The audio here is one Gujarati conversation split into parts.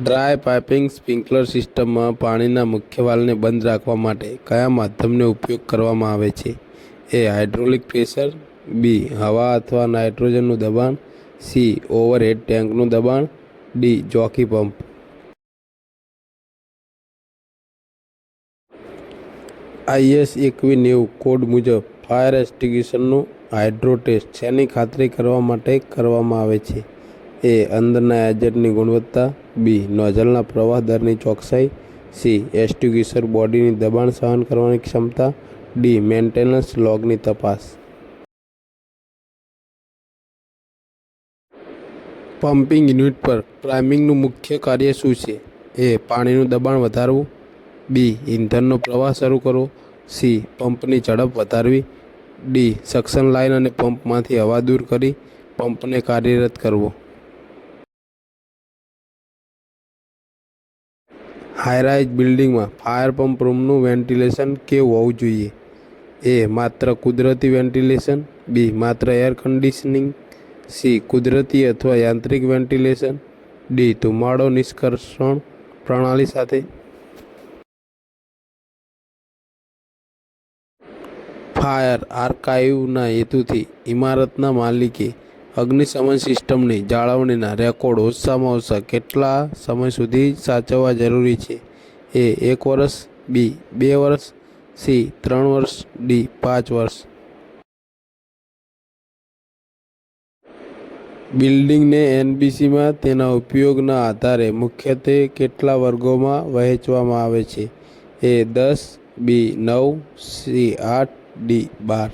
ડ્રાય પાઇપિંગ સ્પ્રિંકલર સિસ્ટમમાં પાણીના મુખ્ય વાલ્વને બંધ રાખવા માટે કયા માધ્યમનો ઉપયોગ કરવામાં આવે છે? એ. હાઇડ્રોલિક પ્રેશર, બી. હવા અથવા નાઇટ્રોજનનું દબાણ, સી. ઓવરહેડ ટેન્કનું દબાણ, D. Jockey pump. IS 2190 code મુજબ ફાયર એક્સ્ટિંગ્વિશરનું હાઇડ્રો ટેસ્ટ શેની ખાતરી કરવા માટે કરવામાં આવે છે? એ. અંદરના એજન્ટની ગુણવત્તા, બી. નોઝલના પ્રવાહ દરની ચોકસાઈ, સી. એક્સ્ટિંગ્વિશર બોડીની દબાણ સહન કરવાની ક્ષમતા, ડી. મેન્ટેનન્સ લોગની તપાસ. પમ્પિંગ યુનિટ પર પ્રાઇમિંગનું મુખ્ય કાર્ય શું છે? એ. પાણીનું દબાણ વધારવું, બી. ઇંધણનો પ્રવાહ શરૂ કરવો, સી. પંપની ઝડપ વધારવી, ડી. સક્શન લાઇન અને પંપમાંથી હવા દૂર કરી પંપને કાર્યરત કરવો. હાઈ-રાઇઝ બિલ્ડિંગમાં ફાયર પંપ રૂમનું વેન્ટિલેશન કેવું હોવું જોઈએ? એ. માત્ર કુદરતી વેન્ટિલેશન, બી. માત્ર એર કન્ડિશનિંગ, સી. કુદરતી અથવા યાંત્રિક વેન્ટિલેશન, ડી. ધુમાડો નિષ્કર્ષણ પ્રણાલી સાથે. ફાયર આર્કાઇવના હેતુથી ઇમારતના માલિકે અગ્નિશમન સિસ્ટમની જાળવણીના રેકોર્ડ ઓછામાં ઓછા કેટલા સમય સુધી સાચવવા જરૂરી છે? એ. 1 વર્ષ, બી. 2 વર્ષ, સી. 3 વર્ષ, ડી. 5 વર્ષ. બિલ્ડિંગને NBCમાં તેના ઉપયોગના આધારે મુખ્યત્વે કેટલા વર્ગોમાં વહેંચવામાં આવે છે? એ. 10, બી. 9, સી. 8, ડી. 12.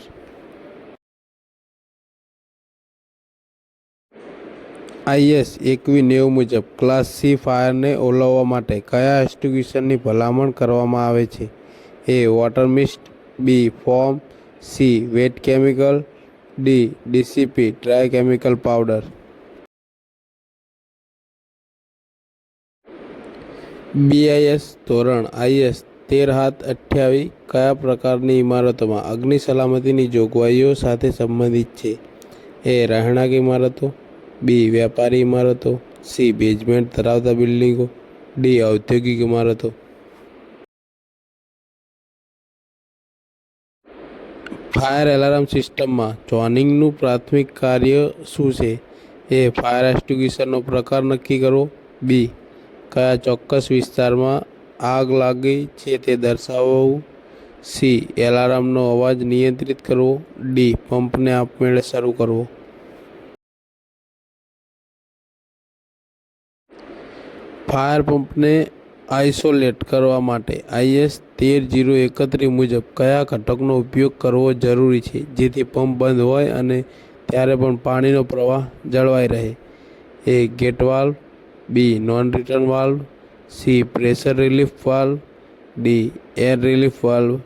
IS 2190 મુજબ ક્લાસ સી ફાયરને ઓલવવા માટે કયા એક્સ્ટિંગ્વિશરની ભલામણ કરવામાં આવે છે? A. Water mist, B. Foam, C. Wet chemical, D. DCP dry chemical powder. BIS ધોરણ IS 13/7/28 કયા પ્રકારની ઇમારતોમાં અગ્નિ સલામતીની જોગવાઈઓ સાથે સંબંધિત છે? એ. રહેણાંક ઇમારતો, બી. વેપારી ઇમારતો, સી. બેઝમેન્ટ ધરાવતા બિલ્ડિંગો, ડી. ઔદ્યોગિક ઇમારતો. ફાયર એલાર્મ સિસ્ટમમાં જોનિંગનું પ્રાથમિક કાર્ય શું છે? એ. ફાયર એક્સ્ટિંગ્વિશરનો પ્રકાર નક્કી કરવો, બી. કયા ચોક્કસ વિસ્તારમાં આગ લાગી છે તે દર્શાવવું, સી. એલાર્મનો અવાજ નિયંત્રિત કરવો, ડી. પંપને આપમેળે શરૂ કરવો. ફાયર પંપને આઇસોલેટ કરવા માટે IS 13031 મુજબ કયા ઘટકનો ઉપયોગ કરવો જરૂરી છે જેથી પંપ બંધ હોય અને ત્યારે પણ પાણીનો પ્રવાહ જળવાઈ રહે? A. Gate valve, B. Non return valve, C. Pressure relief valve, D. Air relief valve.